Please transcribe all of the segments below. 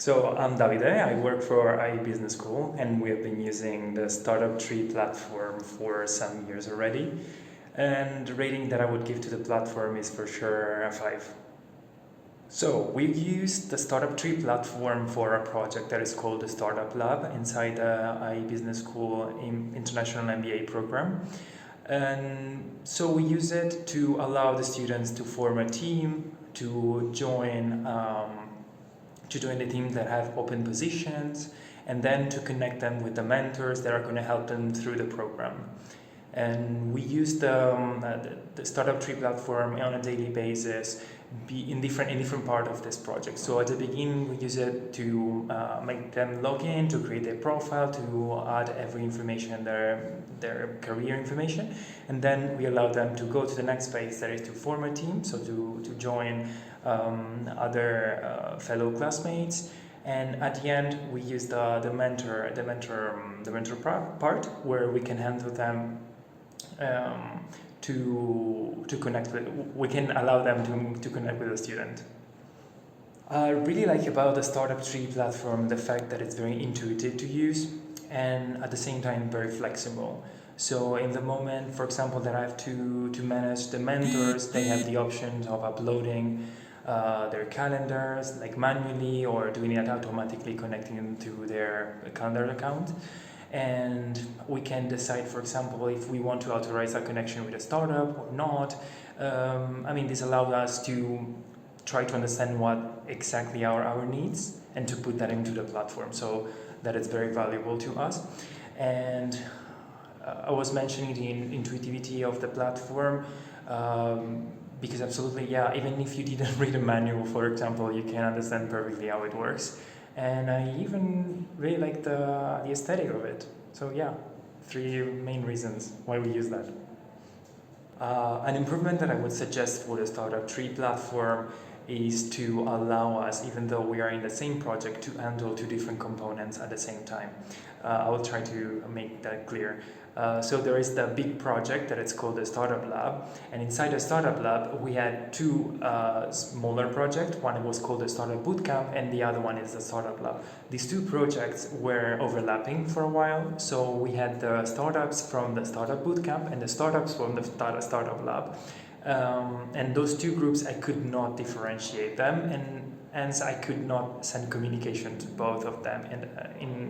So I'm Davide, I work for IE Business School and we have been using the StartupTree platform for some years already. And the rating that I would give to the platform is for sure a 5. So we used the StartupTree platform for a project that is called the Startup Lab inside the IE Business School International MBA program. And so we use it to allow the students to form a team, to join the teams that have open positions, and then to connect them with the mentors that are going to help them through the program. And we use the StartupTree platform on a daily basis, in different part of this project. So at the beginning, we use it to make them log in, to create their profile, to add every information, their career information, and then we allow them to go to the next phase, that is to form a team, so to join other fellow classmates. And at the end, we use the mentor part, where we can handle them to connect with. We can allow them to connect with the student. I really like about the StartupTree platform the fact that it's very intuitive to use and at the same time very flexible. So in the moment, for example, that I have to manage the mentors, they have the option of uploading their calendars like manually or doing it automatically, connecting them to their calendar account. And we can decide, for example, if we want to authorize a connection with a startup or not. This allows us to try to understand what exactly are our needs and to put that into the platform, so that it's very valuable to us. And I was mentioning the intuitivity of the platform, because absolutely, yeah, even if you didn't read a manual, for example, you can understand perfectly how it works. And I even really like the aesthetic of it. So yeah, 3 main reasons why we use that. An improvement that I would suggest for the StartupTree platform is to allow us, even though we are in the same project, to handle 2 different components at the same time. I will try to make that clear. So there is the big project that it's called the Startup Lab, and inside the Startup Lab we had 2 smaller projects. One was called the Startup Bootcamp and the other one is the Startup Lab. These 2 projects were overlapping for a while, so we had the startups from the Startup Bootcamp and the startups from the Startup Lab. And those 2 groups, I could not differentiate them, and hence I could not send communication to both of them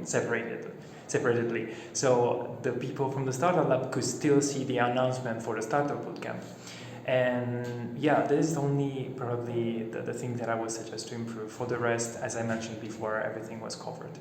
separately. So the people from the Startup Lab could still see the announcement for the Startup Bootcamp. And yeah, this is only probably the thing that I would suggest to improve. For the rest, as I mentioned before, everything was covered.